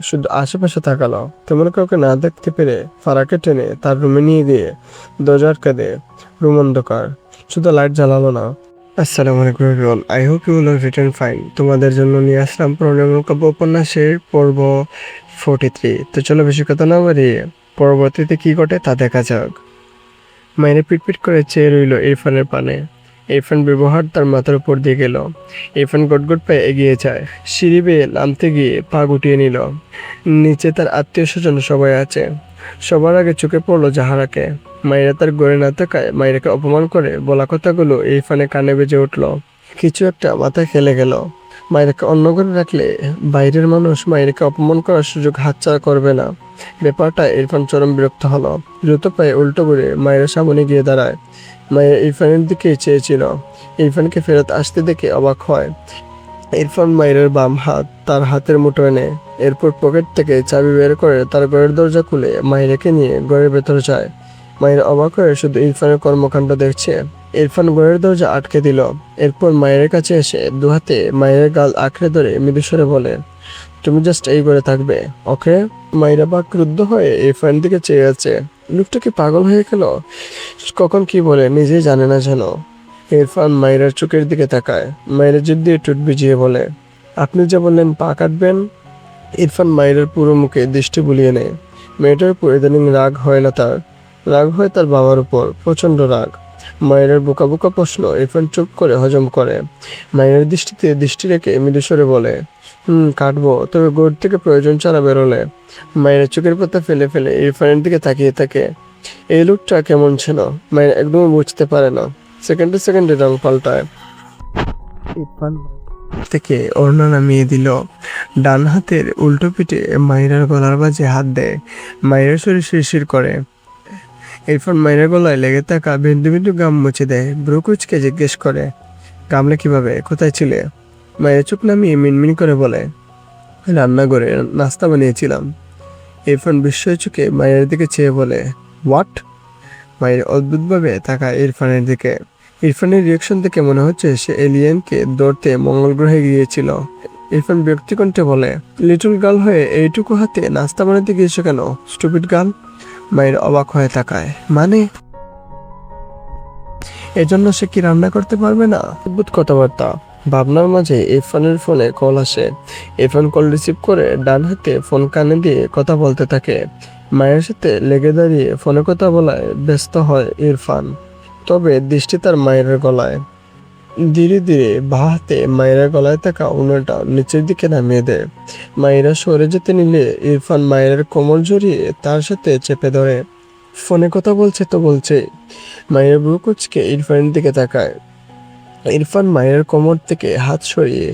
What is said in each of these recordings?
শুধু আশেপাশে তাকালো। তেমন কাউকে না দেখতে পেরে ফারাকে টেনে তার রুমে নিয়ে গিয়ে দরজা আটকে দেয়। রুম অন্ধকার, শুধু লাইট জ্বালালো না। আসসালামু আলাইকুম everyone, I hope you will return fine. তোমাদের জন্য নিয়ে আসলাম প্রণয়মূলক কাব্য উপন্যাসের পর্ব 43। তো চলো বেশি কথা না বাড়িয়ে পরবর্তীতে কি ঘটে তা দেখা যাক। মাইনে পিটপিট করে চেয়ে রইল ইরফানের পানে। ইরফান ব্যবহার তার মাথার উপর দিয়ে গেল। ইরফান গটগট পায়ে এগিয়ে যায়। সিঁড়ি বেয়ে নামতে গিয়ে পা গুটিয়ে নিল। নিচে তার আত্মীয় স্বজন সবাই আছে। সবার আগে চোখে পড়লো জাহারাকে। মায়েরা তার গড়ে না থাকায় মায়েরাকে অপমান করে বলা কথাগুলো ইরফানের কানে বেজে উঠল। কিছু একটা মাথায় খেলে গেল। মায়েরাকে অন্য ঘরে রাখলে বাইরের মানুষ মায়েরাকে অপমান করার সুযোগ হাতছাড়া করবে না। ব্যাপারটা ইরফান চরম বিরক্ত হলো। দ্রুত পায়ে উল্টো করে মায়ের সামনে গিয়ে দাঁড়ায়। মায়ের ইরফানের দিকে চেয়েছিল। ইরফানকে ফেরত আসতে দেখে অবাক হয়। ইরফান মায়ের বাম হাত তার হাতের মুঠোয় নেয়। এরপর পকেট থেকে চাবি বের করে তার ঘরের দরজা খুলে মায়েরাকে নিয়ে ঘরের ভেতরে যায়। মায়ের অবাক হয়ে শুধু ইরফানের কর্মকাণ্ড দেখছে। ইরফান ঘরের দরজা আটকে দিল। এরপর মায়ের কাছে এসে দুহাতে মায়ের গাল আঁকড়ে ধরে মৃদুস্বরে বলে, তুমি জাস্ট এই ঘরে থাকবে, ওকে? মায়েরা বা ক্রুদ্ধ হয়ে ইরফানের দিকে চেয়ে আছে। লোকটা কি পাগল হয়ে গেল? কখন কি বলে নিজেই জানে না যেন। ইরফান মায়েরার চোখের দিকে তাকায়। মায়েরা জিদ দিয়ে ঠোঁট ভিজিয়ে বলে, আপনি যে বললেন পা কাটবেন। ইরফান মায়েরার পুরো মুখে দৃষ্টি বুলিয়ে নেয়। মেয়েটার উপর ইদানিং রাগ হয় না তার, রাগ হয় তার বাবার উপর, প্রচন্ড রাগ। মায়ের বোকা বোকা প্রশ্ন ইরফান চুপ করে হজম করে। মায়ের দৃষ্টিতে দৃষ্টি রেখে মৃদুস্বরে বলে, কাটবো, তবে গোড় থেকে প্রয়োজন ছাড়া বেরোলে। মায়ের চোখের পাতা ফেলে ফেলে ইরফানের দিকে তাকিয়ে থাকে। এই লোকটা কেমন ছিল মায়ের একদমই বুঝতে পারে না। সেকেন্ডে সেকেন্ডে রং পাল্টায়। ইরফান থেকে ওড়না নামিয়ে দিল। ডান হাতের উল্টো পিঠে মায়েরার গলার বাজে হাত দেয়। মায়ের শরীর শিরশির করে। ইরফান মায়ের গলায় লেগে থাকা বিন্দু বিন্দু গাম মুছে দেয়। ব্রুকুচকে জিজ্ঞেস করে, গামলে কিভাবে, কোথায় ছিলে? মায়ের চোখ নামিয়ে মিনমিন করে বলে, রান্নাঘরে নাস্তা বানিয়েছিলাম। ইরফান বিস্ময় চোখে মায়ের দিকে চেয়ে বলে, হোয়াট? মায়ের অদ্ভুতভাবে তাকায় ইরফানের দিকে। ইরফানের রিয়াকশন থেকে মনে হচ্ছে সে এলিয়েনকে ধরতে মঙ্গল গ্রহে গিয়েছিল। ইরফান বিরক্তিকণ্ঠে বলে, লিটল গার্ল হয়ে এইটুকু হাতে নাস্তা বানাতে গিয়েছো কেন, স্টুপিড গার্ল? মায়ের অবাক হয়ে তাকায়, মানে এজন্য সে কি রান্না করতে পারবে না? অদ্ভুত কথাবার্তা। ভাবনার মাঝে ইরফানের ফোনে কল আসে। ইরফান কল রিসিভ করে ডান হাতে ফোন কানে দিয়ে কথা বলতে থাকে। মায়ের সাথে লেগে দাঁড়িয়ে ফোনে কথা বলায় ব্যস্ত হয় ইরফান, তবে দৃষ্টি তার মায়ের গলায়। ধীরে ধীরে বাঁ হাতে মায়ের গলায় থাকা উনাটা নিচের দিকে নামিয়ে দেয়। মায়েরা সরে যেতে নিলে ইরফান মায়ের কোমর জড়িয়ে তার সাথে চেপে ধরে। ফোনে কথা বলছে তো বলছে। মায়ের বুড়ো কুচকে ইরফানের দিকে তাকায়। ইরফান মায়ের কোমর থেকে হাত সরিয়ে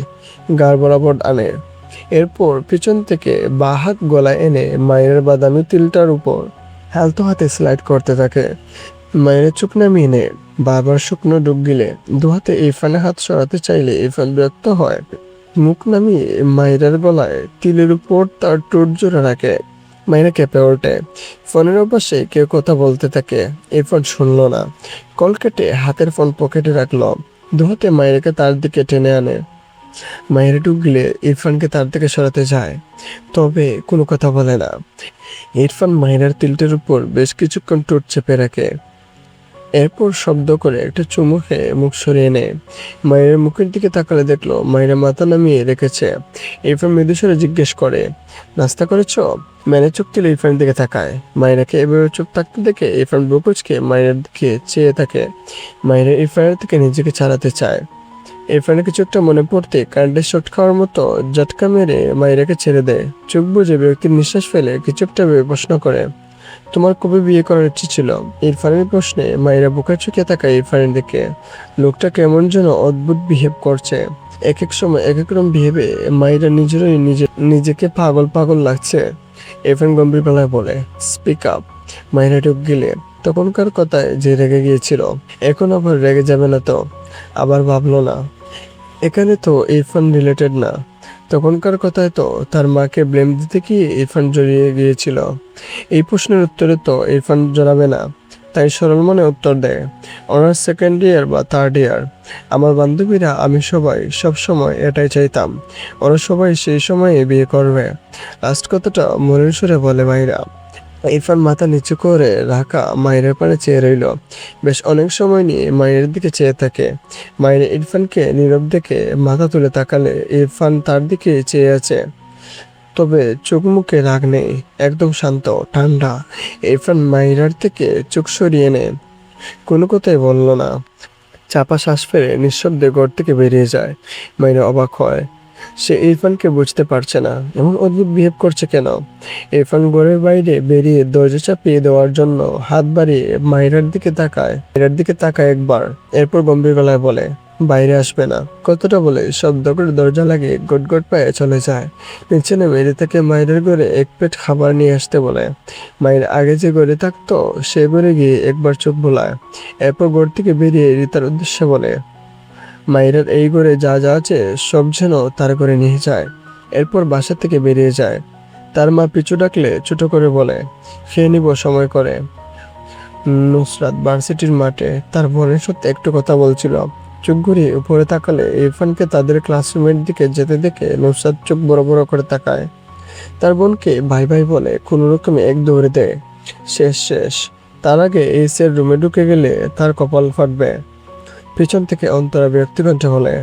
গাড় বরাবর আনে। এরপর পিছন থেকে বাঁ হাত গলায় এনে মায়ের বাদামি তিলটার উপর হালতো হাতে স্লাইড করতে থাকে। মায়ের চোখ নামিয়ে নেয়। বারবার শুকনো ডুব গিলে দুহাতে ইরফানের হাত সরাতে চাইলে ইরফান বিরক্ত হয়। মুখ নামিয়ে মায়ের গলায় তিলের উপর তার ঠোঁট জোড়া রাখে। মায়েরা কেঁপে ওঠে। ফোনের অভ্যাসে কেউ কথা বলতে থাকে। ইরফান শুনল না। কল কেটে হাতের ফোন পকেটে রাখলো। দুহাতে মায়েরকে তার দিকে টেনে আনে। মায়ের ঢুকলে ইরফানকে তার থেকে সরাতে যায়, তবে কোনো কথা বলে না। ইরফান মায়ের তিলটের উপর বেশ কিছুক্ষণ ঠোঁট চেপে রাখে। এরপর শব্দ করে একটা চুমু খেয়ে মুখ সরিয়ে নেয়। মায়ের মুখের দিকে তাকালে দেখলো মায়ের মাথা নামিয়ে রেখেছে। ইরফান মৃদুস্বরে জিজ্ঞেস করে, নাস্তা করেছ? মেনে চোখ তুলে ইরফানের দিকে তাকায়। মায়েরাকে এভাবে চুপ থাকতে দেখে ইরফান বুকুচকে মায়ের দিকে চেয়ে থাকে। মায়েরা ইরফানের থেকে নিজেকে ছাড়াতে চায়। ইরফানের কিছু একটা মনে পড়তে কারেন্টের শর্ট খাওয়ার মতো ঝটকা মেরে মায়েরাকে ছেড়ে দেয়। চোখ বুজে ব্যক্তির নিঃশ্বাস ফেলে কিছু একটা ভেবে প্রশ্ন করে, তোমার কবে বিয়ে করার ইচ্ছে ছিল? ইরফানের প্রশ্নে মায়েরা বুকের চোখে তাকায় ইরফানের দিকে। লোকটা কেমন যেন অদ্ভুত বিহেভ করছে। এক এক সময় এক এক রকম বিহেভে মায়েরা নিজেরই নিজেকে পাগল পাগল লাগছে। ইরফান গম্ভীর গলায় বলে, স্পিক আপ। মায়েরা ঢুক গেলে তখনকার কথায় যে রেগে গিয়েছিল এখন আবার রেগে যাবে না তো? আবার ভাবলো না, এখানে তো ইরফান রিলেটেড না। তখনকার কথায় তো তার মাকে ব্লেম দিতে গিয়ে ইরফান জড়িয়ে গিয়েছিল। এই প্রশ্নের উত্তরে তো ইরফান জড়াবে না। তাই সরল মনে উত্তর দেয়, অনার্স সেকেন্ড ইয়ার বা থার্ড ইয়ার। আমার বান্ধবীরা আমি সবাই সব সময় এটাই চাইতাম, ওরা সবাই সেই সময়ে বিয়ে করবে। লাস্ট কথাটা মনের সুরে বলে মাইরা। ইরফান মাথা নিচু করে রাখা মায়ের পানে চেয়ে রইল। বেশ অনেক সময় নিয়ে মায়ের দিকে চেয়ে থাকে। মায়ের ইরফানকে নীরব দেখে মাথা তুলে তাকালে ইরফান তার দিকে চেয়ে আছে, তবে চোখ মুখে রাগ নেই, একদম শান্ত ঠান্ডা। ইরফান মাইরার থেকে চোখ সরিয়ে নেয়, কোনো কথাই বলল না। চাপা শ্বাস ফেলে নিঃশব্দে ঘর থেকে বেরিয়ে যায়। মাইরা অবাক হয়, সে ইরফানকে বুঝতে পারছে না, এমন অদ্ভুত বিহেভ করছে কেন। ইরফান ঘরের বাইরে বেরিয়ে দরজা চাপিয়ে দেওয়ার জন্য হাত বাড়িয়ে মাইরার দিকে তাকায় একবার, এরপর গম্ভীর গলায় বলে, বাইরে আসবে না। কতটা বলে শব্দ করে দরজা লাগিয়ে গটগট পায়ে চলে যায়। নিচে নেমে রিতাকে মায়ের ঘরে এক প্লেট খাবার নিয়ে আসতে বলে। মায়ের আগে যে ঘরে থাকতো সে ঘরে গিয়ে একবার চোখ বোলায়, এরপর ঘর থেকে বেরিয়ে রিতার উদ্দেশ্যে বলে, মায়ের এই ঘরে যা যা আছে সব যেন তার করে নিয়ে যায়। এরপর বাসা থেকে বেরিয়ে যায়। তার মা পিছু ডাকলে ছোট করে বলে, খেয়ে নিব সময় করে। নুসরাত ভার্সিটির মাঠে তার বোনের সাথে একটু কথা বলছিল। চোখ ঘুরিয়ে উপরে তাকালে ইরফানকে তাদের ক্লাসরুমের দিকে যেতে দেখে নুসরাত চোখ বড় বড় করে তাকায়। তার বোনকে ভাই ভাই বলে কোনো রকমে এক দৌড়ে দেয়। শেষ। তার আগে এসের রুমে ঢুকে গেলে তার কপাল ফাটবে। পিছন থেকে অন্তরা বিরক্তি কণ্ঠে বলে,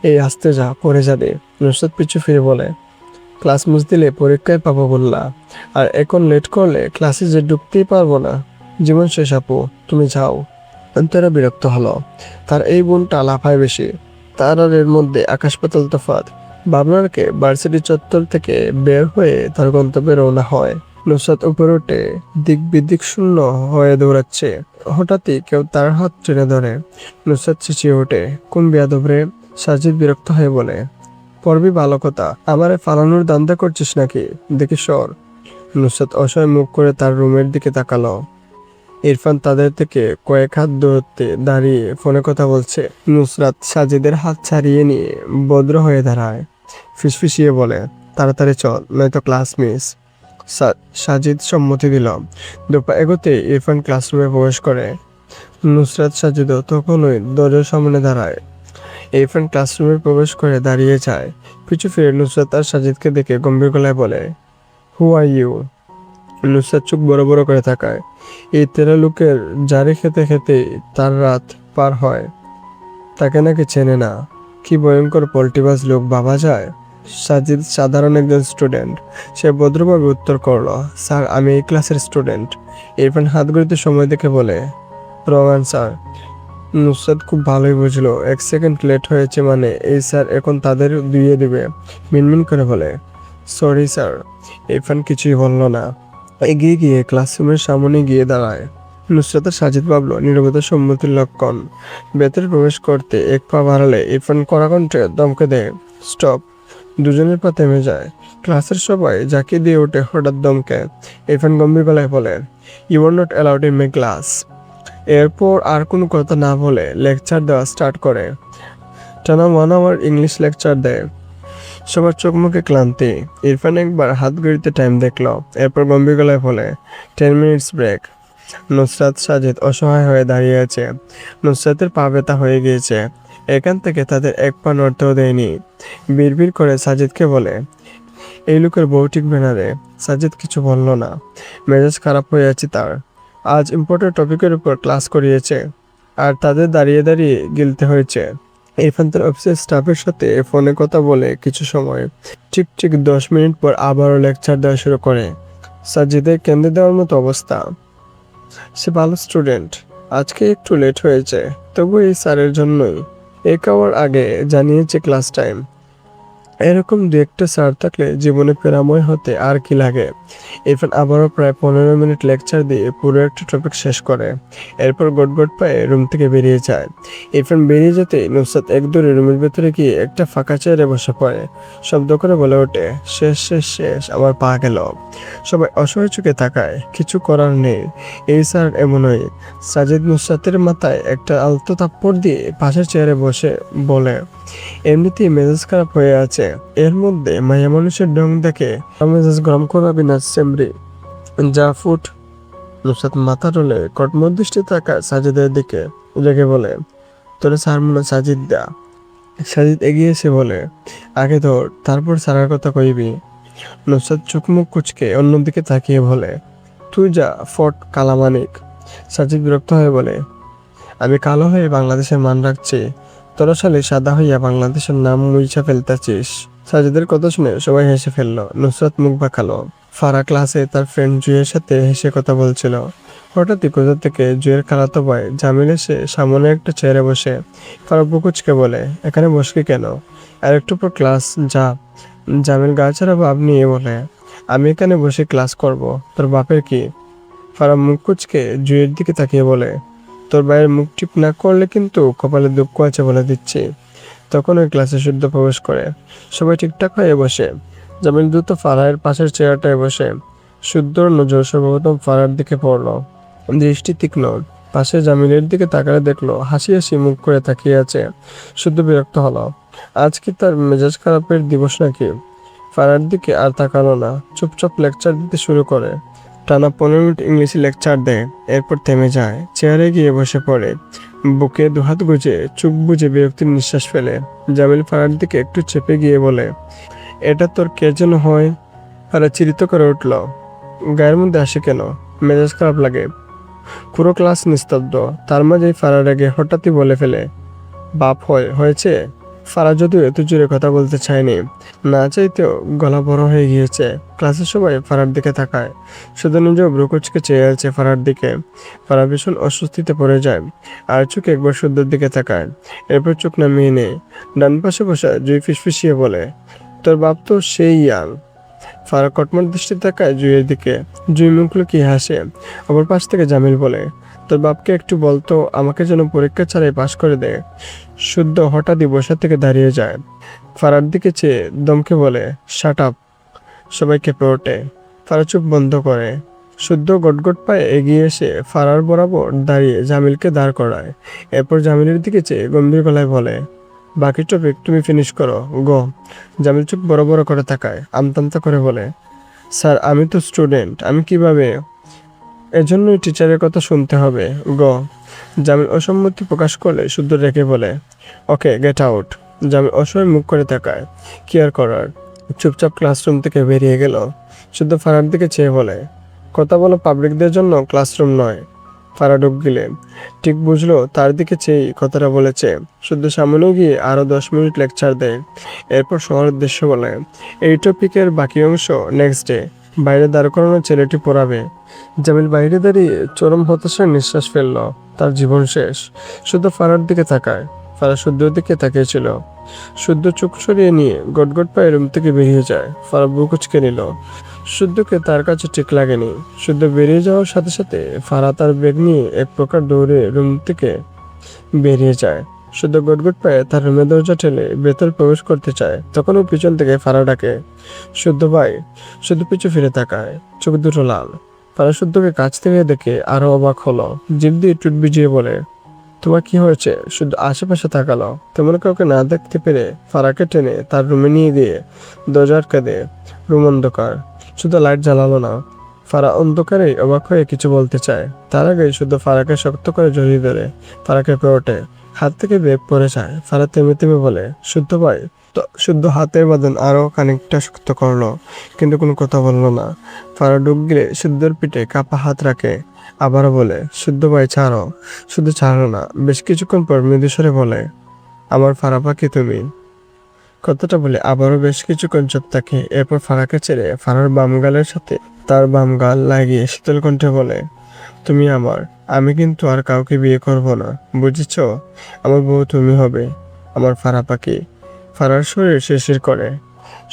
এই আসতে যা, পড়ে যাবে। নুসরাত পিছু ফিরে বলে, ক্লাস মিস দিলে পরীক্ষায় পাবো বললা, আর এখন লেট করলে ক্লাসে যে ঢুকতেই পারবো না। জীবন শেষ আপু, তুমি যাও। অন্তরা বিরক্ত হলো, তার এই বোনটা লাফায় বেশি, তার আর এর মধ্যে আকাশ পাতাল তফাৎ। ভাবনারকে ভার্সিটি চত্বর থেকে বের হয়ে তার গন্তব্যে রওনা হয়। নুসরাত উপরে উঠে দিক বিদিক শূন্য হয়ে দৌড়াচ্ছে। হঠাৎই কেউ তার হাত টেনে ধরে। নুসরাত চেঁচিয়ে ওঠে, কোন বেয়াদব রে? সাজিদ বিরক্ত হয়ে বলে, পড়বি ভালো কথা, আমারে ফালানোর দান্দা করছিস নাকি? দেখি সর। নুসরাত অসহায় মুখ করে তার রুমের দিকে তাকালো। ইরফান তাদের থেকে কয়েক হাত দূরত্বে দাঁড়িয়ে ফোনে কথা বলছে। নুসরাত সাজিদের হাত ছাড়িয়ে নিয়ে ভদ্র হয়ে দাঁড়ায়, ফিসফিসিয়ে বলে, তাড়াতাড়ি চল, নয়তো ক্লাস মিস। সাজিদ সম্মতি দিল। দুপা এগোতে ইরফান ক্লাসরুমে প্রবেশ করে। নুসরাত সাজিদও তখনই দরজার সামনে দাঁড়ায়। ইরফান ক্লাসরুমে প্রবেশ করে দাঁড়িয়ে যায়। পিছু ফিরে নুসরাত আর সাজিদকে দেখে গম্ভীর গলায় বলে, হু আর ইউ? নুসরাত চোখ বড় বড় করে তাকায়। এই তেরা লোকের জারি খেতে খেতে তার রাত পার হয়, তাকে নাকি চেনে না। কি ভয়ঙ্কর পল্টিবাজ লোক ভাবা যায়। সাজিদ সাধারণ একজন স্টুডেন্ট। সে ভদ্রভাবে উত্তর করলো, স্যার আমি এই ক্লাসের স্টুডেন্ট। ইরফান হাত ঘড়িতে সময় দেখে বলে, রং আনসার। নুসরাত খুব ভালোই বুঝলো, এক সেকেন্ড লেট হয়েছে মানে এই স্যার এখন তাদের দিয়ে দিবে। মিনমিন করে বলে, সরি স্যার। ইরফান কিছুই বলল না, এগিয়ে গিয়ে ক্লাসরুমের সামনে গিয়ে দাঁড়ায়। নুসরাত আর সাজিদ ভাবলো নীরবতা সম্মতির লক্ষণ। ভেতরে প্রবেশ করতে এক পা বাড়ালে ইরফান কড়া কণ্ঠে দমকে দেয়, স্টপ। দুজনের পা থেমে যায়। ক্লাসের সবাই জাকি দিয়ে ওঠে হঠাৎ দমকে। ইরফান গম্ভীর গলায় বলে, you are not allowed in my class. এরপর আর কোনো কথা না বলে লেকচার দেওয়া স্টার্ট করে। টানা 1 আওয়ার ইংলিশ লেকচার দেয়। সবার চোখ মুখে ক্লান্তি। ইরফান একবার হাত ঘড়িতে টাইম দেখলো, এরপর গম্ভীর গলায় বলে, 10 মিনিটস ব্রেক। নুসরাত সাজিদ অসহায় হয়ে দাঁড়িয়ে আছে। নুসরাতের পা ব্যথা হয়ে গিয়েছে, এখান থেকে তাদের এক পা নড়তেও দেয়নি। বিড়বিড় করে সাজিদকে বলে, এই লোকের বউ টিকবে না রে। সাজিদ কিছু বলল না, মেজাজ খারাপ হয়ে আছে তার। আজ ইম্পর্টেন্ট টপিকের উপর ক্লাস করিয়েছে, আর তাদের দাঁড়িয়ে দাঁড়িয়ে গিলতে হয়েছে। ইরফান তার অফিসের স্টাফের সাথে ফোনে কথা বলে কিছু সময়। ঠিক 10 মিনিট পর আবারও লেকচার দেওয়া শুরু করে। সাজিদের কেন্দ্রে দেওয়ার মতো অবস্থা। সে ভালো স্টুডেন্ট, আজকে একটু লেট হয়েছে, তবু এই স্যারের জন্যই 1 আওয়ার আগে জানিয়েছে ক্লাস টাইম। এরকম দু একটা স্যার থাকলে জীবনে প্রেরাময় হতে আর কি লাগে। ইরফান আবারও প্রায় 15 মিনিট লেকচার দিয়ে পুরো একটা টপিক শেষ করে। এরপর গটগট পায়ে রুম থেকে বেরিয়ে যায়। ইরফান বেরিয়ে যেতে নুসরাত এক দৌড়ে রুমের ভেতরে গিয়ে একটা ফাঁকা চেয়ারে বসে পড়ে। শব্দ করে বলে ওঠে, শেষ, আমার পা গেল। সবাই অসহায় চোখে তাকায়, কিছু করার নেই। এই স্যার এমনই। সাজিদ নুসরাতের মাথায় একটা আলতো থাপ্পড় দিয়ে পাশের চেয়ারে বসে বলে, এমনিতেই মেজাজ খারাপ হয়ে আছে, এর মধ্যে মায়া মানুষের ঢং দেখে মেজাজ গরম করাবি না সেমরি, যা ফুট। নুসরাত মাথা তোলে, কটমট দৃষ্টি তাকায় সাজিদের দিকে, রেগে বলে, তোরে স্যার মনে সাজিদ দা। সাজিদ এগিয়ে এসে বলে, আগে ধর, তারপর সারার কথা কইবি। নুসরাত চোখ মুখ কুচকে অন্যদিকে তাকিয়ে বলে, তুই যা ফট কালামানিক। সাজিদ বিরক্ত হয়ে বলে, আমি কালো হয়ে বাংলাদেশের মান রাখছি, তোরা সালে সাদা হইয়া বাংলাদেশের নাম মুইছা ফেলতাছিস। সাজিদের কথা শুনে সবাই হেসে ফেলল। নুসরাত মুখ বাঁকালো। ফারা ক্লাসে তার ফ্রেন্ড জুয়ের সাথে হেসে কথা বলছিল। হঠাৎই কোথা থেকে জুয়ের খালাতো ভাই জামিল এসে সামনে একটা চেয়ারে বসে ফারা বুকুচকে বলে, এখানে বসকি কেন? আর একটু পর ক্লাস যা। জামিল গা ছাড়া ভাব নিয়ে বলে, আমি এখানে বসে ক্লাস করব, তোর বাপের কি? ফারা মুখ কুচকে জুয়ের দিকে তাকিয়ে বলে, তোর ভাইয়ের মুখ টিপ না করলে কিন্তু কপালে দুঃখ আছে বলে দিচ্ছি। তখন ওই ক্লাসে শুদ্ধ প্রবেশ করে। সবাই ঠিকঠাক হয়ে বসে। জামিল দ্রুত ফারাহের পাশের চেয়ারটায় বসে। শুদ্ধর নজর সর্বপ্রথম ফারার দিকে পড়ল। দৃষ্টি তীক্ষ্ণ। পাশে জামিলের দিকে তাকালে দেখলো হাসি হাসি মুখ করে তাকিয়ে আছে। শুদ্ধ বিরক্ত হলো। আজ কি তার মেজাজ খারাপের দিবস নাকি? ফারার দিকে আর তাকালো না, চুপচাপ লেকচার দিতে শুরু করে। টানা 15 মিনিট ইংলিশে লেকচার দেয়, এরপর থেমে যায়, চেয়ারে গিয়ে বসে পড়ে। বুকে দুহাত গুজে চোখ বুজে বিরক্তির নিঃশ্বাস ফেলে। জামিল ফারার দিকে একটু চেপে গিয়ে বলে, এটা তোর কে যেন হয়? ফারা চিরিত করে উঠল, গায়ের মধ্যে আসে কেন? মেজাজ খারাপ লাগে। পুরো ক্লাস নিস্তব্ধ। তার মাঝেই ফারা রেগে হঠাৎই বলে ফেলে, বাপ হয়েছে। ফারা যদিও এত জোরে কথা বলতে চায়নি, না চাইতেও গলা বড় হয়ে গিয়েছে। ক্লাসের সবাই ফারার দিকে তাকায়। শুধু নিজেও ব্রুকুচকে চেয়ে আছে ফারার দিকে। ফারা ভীষণ অস্বস্তিতে পড়ে যায়, আর চোখ একবার শুদ্ধর দিকে তাকায়, এরপর চোখ নামিয়ে নেয়। ডান পাশে বসা জুই ফিসফিসিয়ে বলে, তোর বাপ তো সেই ইয়াং। ফারা কটমট দৃষ্টি তাকায় জুইয়ের দিকে। জুই মুখ লুকিয়ে হাসে। অপর পাশ থেকে জামিল বলে, তোর বাপকে একটু বলতো আমাকে যেন পরীক্ষা ছাড়াই পাশ করে দেয়। শুদ্ধ হঠাৎই বসা থেকে দাঁড়িয়ে যায়। ফারার দিকে চেয়ে দমকে বলে, শাট আপ। সবাই কেঁপে ওঠে। ফারা চুপ বন্ধ করে। শুদ্ধ গটগট পায়ে এগিয়ে এসে ফারার বরাবর দাঁড়িয়ে জামিলকে দাঁড় করায়। এরপর জামিলের দিকে চেয়ে গম্ভীর গলায় বলে, বাকি টপিক তুমি ফিনিশ করো গো। জামিল চোখ বড় বড় করে তাকায়, আমতামতা করে বলে, স্যার আমি তো স্টুডেন্ট, আমি কিভাবে? এজন্যই টিচারের কথা শুনতে হবে গ। জামিল অসম্মতি প্রকাশ করলে শুদ্ধ রেখে বলে, ওকে গেট আউট। জামিল অসহায় মুখ করে তাকায়, কি আর করার। চুপচাপ ক্লাসরুম থেকে বেরিয়ে গেল। শুদ্ধ ফারার দিকে চেয়ে বলে, কথা বলো পাবলিকদের জন্য, ক্লাসরুম নয়। ফারা ঢুক গেলে ঠিক বুঝলো তার দিকে চেয়েই কথাটা বলেছে। শুদ্ধ সামনে গিয়ে আরো 10 মিনিট লেকচার দেয়। এরপর শহরের দৃশ্য বলে, এই টপিকের বাকি অংশ নেক্সট ডে। বাইরে দাঁড় করানো ছেলেটি পড়াবে। জামিল বাইরে দাঁড়িয়ে চরম হতাশার নিঃশ্বাস ফেলল। তার জীবন শেষ। শুদ্ধ ফারার দিকে তাকায়। ফারা শুদ্ধর দিকে তাকিয়েছিল। শুদ্ধ চোখ সরিয়ে নিয়ে গটগট পায়ে রুম থেকে বেরিয়ে যায়। ফারা বুক কুঁচকে নিল। শুদ্ধকে তার কাছে ঠিক লাগেনি। শুদ্ধ বেরিয়ে যাওয়ার সাথে সাথে ফারা তার ব্যাগ নিয়ে এক প্রকার দৌড়ে রুম থেকে বেরিয়ে যায়। শুদ্ধ গটগট পায়ে তার রুমের দরজা ঠেলে ভেতর প্রবেশ করতে চায়, তখন ও পিছন থেকে ফারা ডাকে, শুদ্ধ ভাই। শুদ্ধ পিছু ফিরে তাকায়, চোখ দুটো লাল। ফারা শুদ্ধকে কাছ থেকে দেখে আরো অবাক হলো। জিভ দিয়ে টুট ভিজিয়ে বলে, তোমার কি হয়েছে? শুদ্ধ আশেপাশে তাকালো। তেমন কাউকে না দেখতে পেরে ফারাকে টেনে তার রুমে নিয়ে গিয়ে দরজা আটকে দেয়। রুম অন্ধকার। শুধু লাইট জ্বালালো না। ফারা অন্ধকারেই অবাক হয়ে কিছু বলতে চায়, তার আগে শুধু ফারাকে শক্ত করে জড়িয়ে ধরে। ফারাকে পেয়ে ওঠে, হাত থেকে বেগ পড়ে যায়। ফারা থেমে থেমে বলে, শুদ্ধ ভাই। তো শুদ্ধ হাতের বাঁধন আরো খানিকটা শক্ত করলো, কিন্তু কোনো কথা বললো না। ফারা ডুব গেলে শুদ্ধর পিঠে কাপা হাত রাখে। আবারও বলে, শুদ্ধ ভাই ছাড়ো। শুধু ছাড়ো না। বেশ কিছুক্ষণ পর মৃদুস্বরে বলে, আমার ফারা পাখি তুমি। কথাটা বলে আবারও বেশ কিছুক্ষণ চুপ থাকে। এরপর ফারাকে ছেড়ে ফারার বাম গালের সাথে তার বাম গাল লাগিয়ে শীতল কণ্ঠে বলে, তুমি আমার। আমি কিন্তু আর কাউকে বিয়ে করব না, বুঝেছ? আমার বউ তুমি হবে, আমার ফারা পাখি। ফারার শরীর শিরশির করে।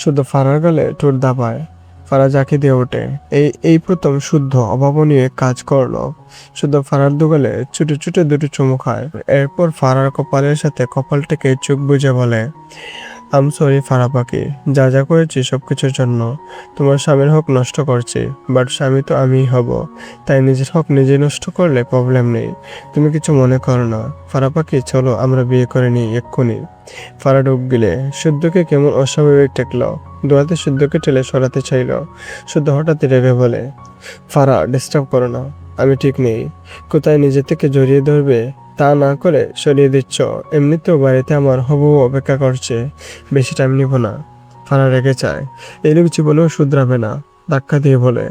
শুধু ফারার গালে ঠোঁট দাবায়। ফারা জাকি দিয়ে ওঠে। এই প্রথম শুদ্ধ অভাবনীয় কাজ করলো। শুদ্ধ ফারার দুগালে ছুটে ছুটে দুটো চুমু খায়। এরপর ফারার কপালের সাথে কপাল থেকে চোখ বুজে বলে, আম সরি ফারা পাখি, যা যা করেছি সবকিছুর জন্য। তোমার স্বামীর হক নষ্ট করছি, বাট স্বামী তো আমিই হব, তাই নিজের হক নিজে নষ্ট করলে প্রবলেম নেই। তুমি কিছু মনে করো না। ফারা পাখি চলো আমরা বিয়ে করে নিই এক্ষুনি। ফারা ডুব গেলে শুদ্ধকে কেমন অস্বাভাবিক ঠেকলো। দোয়াতে শুদ্ধকে ঠেলে সরাতে চাইল। শুদ্ধ হঠাৎ রেগে বলে, ফারা ডিস্টার্ব করো না। আমি ঠিক নেই, কোথায় নিজে থেকে জড়িয়ে ধরবে তা না করে সরিয়ে দিচ্ছ। এমনিতেও বাড়িতে আমার হবু অপেক্ষা করছে, বেশি টাইম নিব না। ফারা রেগে চায়, এরূপ জীবনেও শুধরাবে না। ধাক্কা দিয়ে বলে,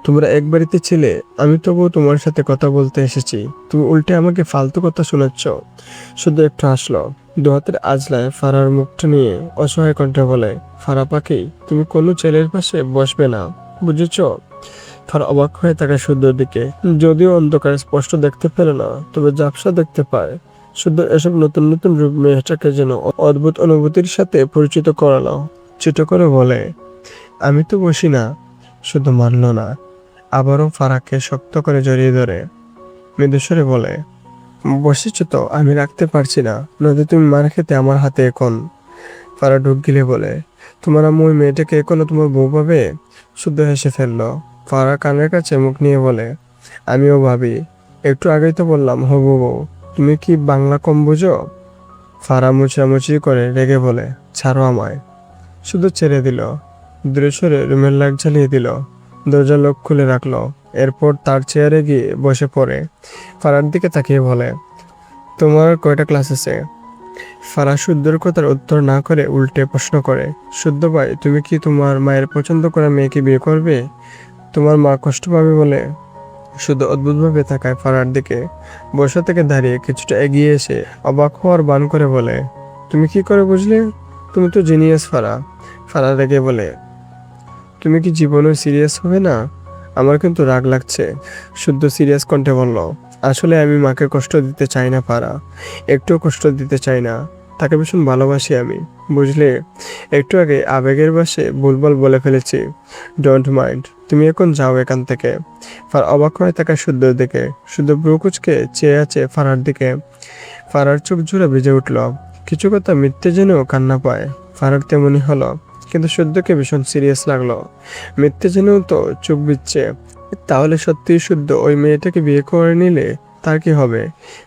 তোমরা এক বাড়িতে ছিলে, আমি তবুও তোমার সাথে কথা বলতে এসেছি, তুমি উল্টে আমাকে ফালতু কথা শোনাচ্ছ। শুধু একটু হাসলো, দু হাতের আজলায় ফারার মুখটা নিয়ে অসহায় কণ্ঠে বলে, ফারা পাখি, তুমি কোনো ছেলের পাশে বসবে না, বুঝেছ? ফারা অবাক হয়ে তাকায় শুদ্ধর দিকে। যদিও অন্ধকারে স্পষ্ট দেখতে পেল না, তবে ঝাপসা দেখতে পায়। শুদ্ধ এসব নতুন নতুন রূপ মেয়েটাকে যেন অদ্ভুত অনুভূতির সাথে পরিচিত করালো। ছোট করে বলে, আমি তো বসি না। শুধু মানল না, আবারও ফারাকে শক্ত করে জড়িয়ে ধরে মৃদুস্বরে বলে, বসেছ তো, আমি রাখতে পারছি না, নয়তো তুমি মার খেতে আমার হাতে এখন। ফারা ঢুক গিলে বলে, তোমার আম্মু ওই মেয়েটাকে এখনো তোমার বউ পাবে? শুদ্ধ হেসে ফেললো। ফারা কানের কাছে মুখ নিয়ে বলে, আমিও ভাবি, একটু আগেই তো বললাম হবু বউ, তুমি কি বাংলা কম বুঝো? ফারা মুছামুছি করে রেগে বলে, ছাড়ো আমায়। শুধু ছেড়ে দিল, দূরে সরে রুমের লাইট জ্বালিয়ে দিল, দরজার লক খুলে রাখলো। এরপর তার চেয়ারে গিয়ে বসে পড়ে ফারার দিকে তাকিয়ে বলে, তোমার কয়টা ক্লাস আছে? ফারা শুদ্ধর কথার উত্তর না করে উল্টে প্রশ্ন করে, শুদ্ধ ভাই, তুমি কি তোমার মায়ের পছন্দ করা মেয়েকে বিয়ে করবে? তোমার মা কষ্ট পাবে বলে? শুধু অদ্ভুতভাবে তাকায় ফারার দিকে। বসা থেকে দাঁড়িয়ে কিছুটা এগিয়ে এসে অবাক হওয়ার বান করে বলে, তুমি কি করে বুঝলে? তুমি তো জিনিয়াস ফারা। ফারা রেগে বলে, তুমি কি জীবনে সিরিয়াস হবে না? আমার কিন্তু রাগ লাগছে। শুদ্ধ সিরিয়াস কণ্ঠে বলল, আসলে আমি মাকে কষ্ট দিতে চাই না পারা, একটুও কষ্ট দিতে চাই না। তাকে ভীষণ ভালোবাসি আমি, বুঝলে? একটু আগে আবেগের বশে ভুলভাল বলে ফেলেছি। ডোন্ট মাইন্ড, তুমি এখন যাও এখান থেকে। ফার অবাক হয়ে থাকা শুদ্ধর দিকে, শুদ্ধ ব্রুকুচকে চেয়ে আছে ফারার দিকে। ফারার চোখ জোড়া বেজে উঠল, কিছু কথা মিথ্যে জেনেও কান্না পায়। ফারার তেমনি হলো, কিন্তু শুদ্ধকে ভীষণ সিরিয়াস লাগলো। মিথ্যে জেনেও তো চোখ বিচ্ছে, তাহলে সত্যিই শুদ্ধ ওই মেয়েটাকে বিয়ে করে নিলে তার কি হবে?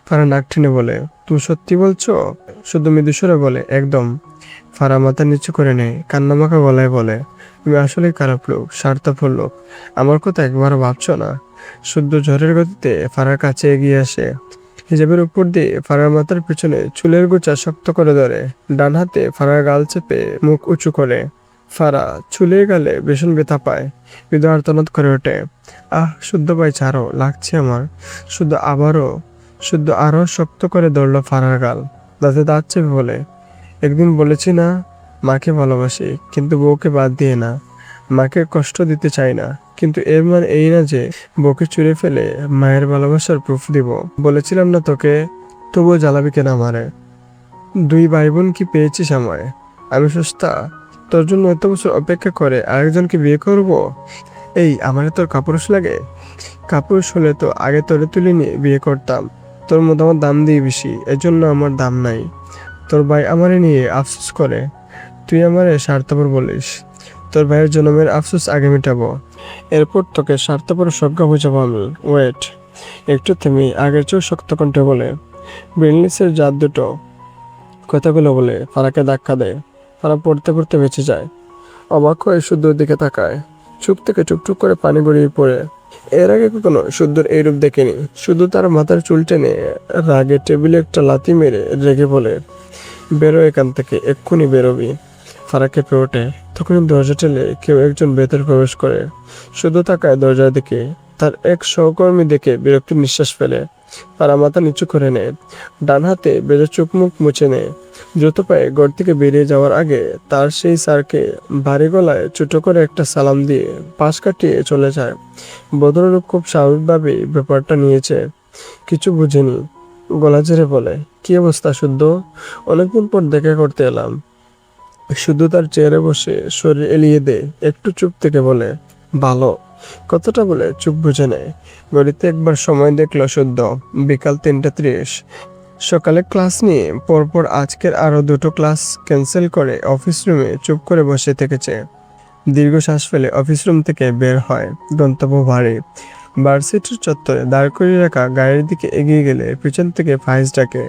ফারা নাক টেনে বলে, তুমি সত্যি বলছো? শুদ্ধ মৃদুস্বরে বলে, একদম। ফারা মাথা নিচু করে নেয়, কান্নামাখা গলায় বলে, তুমি আসলেই খারাপ লোক, স্বার্থপর লোক, আমার কথা একবারও ভাবছো না। শুদ্ধ ঝড়ের গতিতে ফারার কাছে এগিয়ে আসে, হিজাবের উপর দিয়ে ফারার মাথার পিছনে চুলের গোছা শক্ত করে ধরে, ডান হাতে ফারার গাল চেপে মুখ উঁচু করে। ফারা চুলের গালে ভীষণ ব্যথা পায়, হৃদয় আর্তনাদ করে ওঠে। আহ শুদ্ধ ভাই, ছাড়ো, লাগছে আমার। শুদ্ধ আরো শক্ত করে ধরলো ফারার গাল, দাঁতে দাঁত চেপে বলে, একদিন বলেছি না, মাকে ভালোবাসি, কিন্তু বউকে বাদ দিয়ে না। মাকে কষ্ট দিতে চাই না, কিন্তু এর মানে এই না যে বউকে চুরে ফেলে মায়ের ভালোবাসার প্রুফ দিব। বলেছিলাম না তোকে? তবুও জ্বালাবি কেন আমারে? দুই ভাই বোন কি পেয়েছিস আমায়? আমি সস্তা? তোর জন্য এত বছর অপেক্ষা করে আরেকজনকে বিয়ে করব? এই, আমারে তোর কাপুরুষ লাগে? কাপুরুষ হলে তো আগে তোরে তুলে নিয়ে বিয়ে করতাম। তোর মতো আমার দাম দিয়ে বেশি, এজন্য আমার দাম নাই। তোর ভাই আমারে নিয়ে আফসোস করে, তুই আমারে স্বার্থপর বলিস। তোর ভাইয়ের জন্মের আফসোস আগে মেটাবো, এরপর তোকে স্বার্থপর সজ্ঞা বুঝাবো আমি। ওয়েট। একটু থেমে আগের চেয়েও শক্ত কণ্ঠে বলে, ব্রেনলেসের জাত দুটো। কথাগুলো বলে ফারাকে ধাক্কা দেয়। ফারা পড়তে পড়তে বেঁচে যায়। অবাক হয়ে শুদ্ধর দিকে তাকায়, চুপ থেকে টুকটুক করে পানি গড়িয়ে পড়ে। এর আগে কখনো শুদ্ধর এইরূপ দেখেনি। শুধু তার মাথার চুল টেনে রাগে টেবিলে একটা লাথি মেরে রেগে বলে, বেরো এখান থেকে, এক্ষুনি বেরোবি। ফারা কেঁপে ওঠে, তখনই দরজা ঠেলে কেউ একজন ভেতরে প্রবেশ করে। শুধু তাকায় দরজার দিকে, তার এক সহকর্মী দেখে বিরক্তি নিঃশ্বাস ফেলে। ফারা মাথা নিচু করে নেয়, ডান হাতে বেজে চোখ মুখ মুছে নেয়। দ্রুত পায়ে ঘর থেকে বেরিয়ে যাওয়ার আগে তার সেই স্যারকে ভারী গলায় ছোট করে একটা সালাম দিয়ে পাশ কাটিয়ে চলে যায়। ভদ্রলোক খুব স্বাভাবিকভাবেই ব্যাপারটা নিয়েছে, কিছু বুঝেনি। গলা ঝেড়ে বলে, কি অবস্থা শুদ্ধ? অনেকদিন পর দেখা করতে এলাম। শুধু তার চেয়ারে বসে শরীর এলিয়ে দে, একটু চুপ থেকে বলে, ভালো। কথাটা বলে চুপ বুঝে নেয়। ঘড়িতে একবার সময় দেখলো শুদ্ধ, বিকাল 3:30। সকালে ক্লাস নিয়ে পরপর আজকের আরো দুটো ক্লাস ক্যান্সেল করে অফিস রুমে চুপ করে বসে থেকেছে। দীর্ঘশ্বাস ফেলে অফিস রুম থেকে বের হয়। গন্তব্য বাড়ি। ভার্সিটির চত্বরে দাঁড় করিয়ে রাখা গাড়ির দিকে এগিয়ে গেলে পিছন থেকে ফাইজ ডাকে।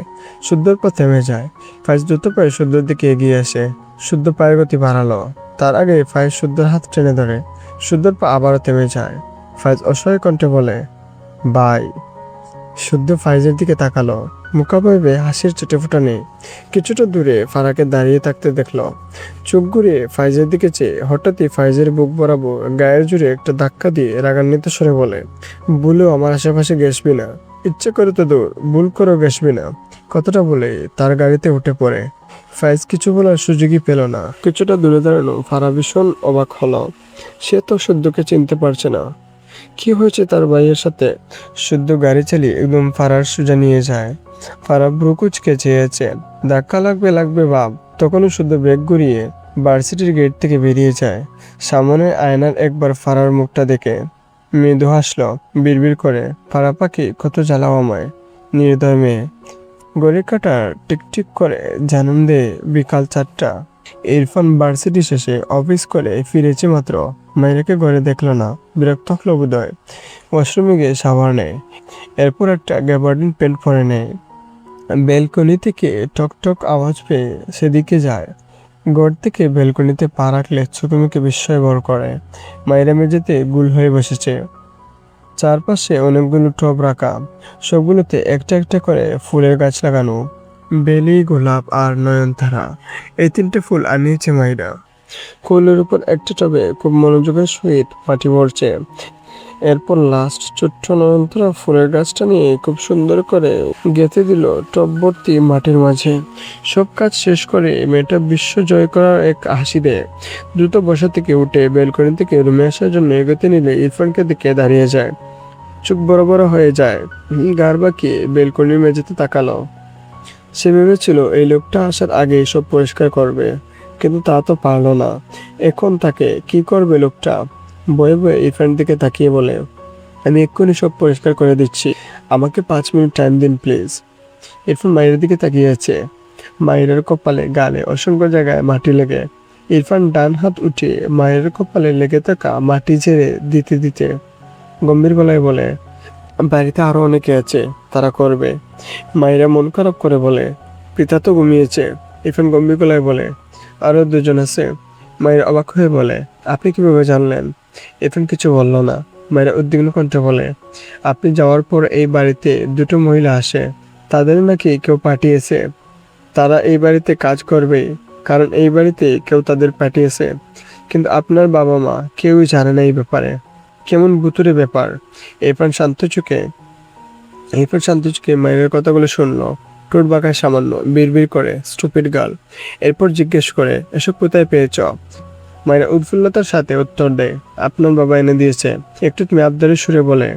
শুদ্ধর পা থেমে যায়। ফাইজ দ্রুত পায়ে শুদ্ধর দিকে এগিয়ে আসে। শুদ্ধ পায়ের গতি বাড়ালো। তার আগে ফাইজ শুদ্ধর হাত টেনে ধরে। শুদ্ধর পা আবারও থেমে যায়। ফাইজ অসহায় কণ্ঠে বলে, বাই। শুদ্ধ ফাইজের দিকে তাকালো, মুখাবয়বে হাসির চোটে ফোটা নেই। কিছুটা দূরে ফারাকে দাঁড়িয়ে থাকতে দেখলো। চোখ ঘুরিয়ে ফাইজের দিকে চেয়ে হঠাৎই ফাইজের বুক বরাবর গায়ের জুড়ে একটা ধাক্কা দিয়ে রাগান্বিত স্বরে বলে, ভুলেও আমার আশেপাশে ঘেসবি না। ইচ্ছে করে তো দূর, ভুল করেও ঘেসবি না। কথাটা বলে তার গাড়িতে উঠে পড়ে। ফাইজ কিছু বলার সুযোগই পেল না। কিছুটা দূরে দাঁড়ানো ফারা ভীষণ অবাক হলো। সে তো শুদ্ধকে চিনতে পারছে না। কি হয়েছে তার ভাইয়ের সাথে? শুদ্ধ গাড়ি চালিয়ে একদম ফারার সোজা নিয়ে যায়। ফারা ব্রুকুচকে চেয়েছে, ধাক্কা লাগবে লাগবে ভাব, তখনও শুদ্ধ ব্রেক ঘুরিয়ে ভার্সিটির গেট থেকে বেরিয়ে যায়। সামনে আয়নার একবার ফারার মুখটা দেখে মৃদু হাসলো, বিড়বিড় করে, ফারা পাখি কত জ্বালাও আমায়, নির্দয় মেয়ে। ঘড়ির কাঁটা টিকটিক করে জানান দে বিকাল 4টা। ইরফান ভার্সিটি শেষে অফিস করে ফিরেছে মাত্র। মাইরাকে ঘরে দেখলো না, বিরক্ত হলো বোধহয়। ওয়াশরুমে গিয়ে শাওয়ার নেয়, এরপর একটা গ্যাবার্ডিন প্যান্ট পরে নেয়। ব্যালকনি থেকে টক টক আওয়াজ পেয়ে সেদিকে যায়। ঘর থেকে ব্যালকনিতে পা রাখলে চোখে মুখে বিস্ময় ভর করে। মাইরা মেঝেতে গুল হয়ে বসেছে, চারপাশে অনেকগুলো টব রাখা, সবগুলোতে একটা একটা করে ফুলের গাছ লাগানো। বেলি, গোলাপ আর নয়নতারা, এই 3টে ফুল আনিয়েছে মাইরা। কোলের উপর একটা টবে খুব মনোযোগের সহিত মাটি ভরছে। এরপর লাস্ট ছোট্ট নয়নতারা ফুলের গাছটা নিয়ে খুব সুন্দর করে গেঁথে দিল টব ভর্তি মাটির মাঝে। সব কাজ শেষ করে মেয়েটা বিশ্ব জয় করার এক হাসি দেয়। দ্রুত বসা থেকে উঠে ব্যালকনি থেকে রুমে আসার জন্য এগোতে নিলে ইরফানকে দিকে দাঁড়িয়ে যায়। চোখ বড় বড় হয়ে যায়, গাড় বাঁকিয়ে বেলকনির মেঝেতে তাকালো। সে ভেবেছিল এই লোকটা আসার আগে সব পরিষ্কার করবে, কিন্তু তা তো পারলো না। এখন তাকে কি করবে লোকটা? বয়ে বয়ে ইরফানের দিকে তাকিয়ে বলে, আমি এক্ষুনি সব পরিষ্কার করে দিচ্ছি, আমাকে 5 মিনিট টাইম দিন প্লিজ। ইরফান মায়ের দিকে তাকিয়ে আছে। মায়ের কপালে গালে অসংখ্য জায়গায় মাটি লেগে। ইরফান ডান হাত উঠিয়ে মায়ের কপালে লেগে থাকা মাটি ঝেড়ে দিতে দিতে গম্ভীর গলায় বলে, বাড়িতে আরো অনেকে আছে, তারা করবে। মায়েরা মন খারাপ করে বলে, পিতা তো ঘুমিয়েছে। ইরফান গম্ভীর গলায় বলে, আরো 2জন আছে। মায়ের অবাক হয়ে বলে, আপনি কিভাবে জানলেন? ইরফান কিছু বলল না। মায়েরা উদ্বিগ্ন কণ্ঠে বলে, আপনি যাওয়ার পর এই বাড়িতে 2টো মহিলা আসে, তাদের নাকি কেউ পাঠিয়েছে। তারা এই বাড়িতে কাজ করবে, কারণ এই বাড়িতে কেউ তাদের পাঠিয়েছে। কিন্তু আপনার বাবা মা কেউই জানে না এই ব্যাপারে। কেমন ভুতুরে ব্যাপার। এরপর শান্ত চোখে মায়ের কথাগুলো শুনলো। ঠোঁট বাঁকায় সামান্য, বিড়বিড় করে, স্টুপিড গার্ল। এরপর জিজ্ঞেস করে, এসব কোথায় পেয়েছ? মায়েরা উৎফুল্লতার সাথে উত্তর দেয়, আপনার বাবা এনে দিয়েছে। একটু তুমি আবদারের সুরে বলে,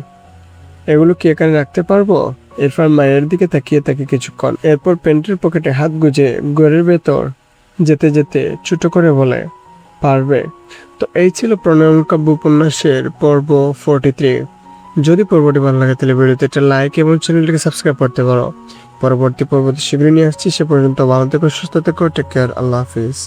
এগুলো কি এখানে রাখতে পারবো? এরপর মায়ের দিকে তাকিয়ে থাকে কিছুক্ষণ, এরপর প্যান্টের পকেটে হাত গুজে ঘরের ভেতর যেতে যেতে ছোট করে বলে, পারবে। তো এই ছিল প্রণয়ন কাব্য উপন্যাসের পর্ব 43। যদি পর্বটি ভালো লাগে তাহলে ভিডিওতে একটা লাইক এবং চ্যানেলটিকে সাবস্ক্রাইব করতে পারো। পরবর্তী পর্বটি শীঘ্রই নিয়ে আসছি। সে পর্যন্ত ভালো থেকো, সুস্থ থেকো, টেক কেয়ার, আল্লাহ হাফিজ।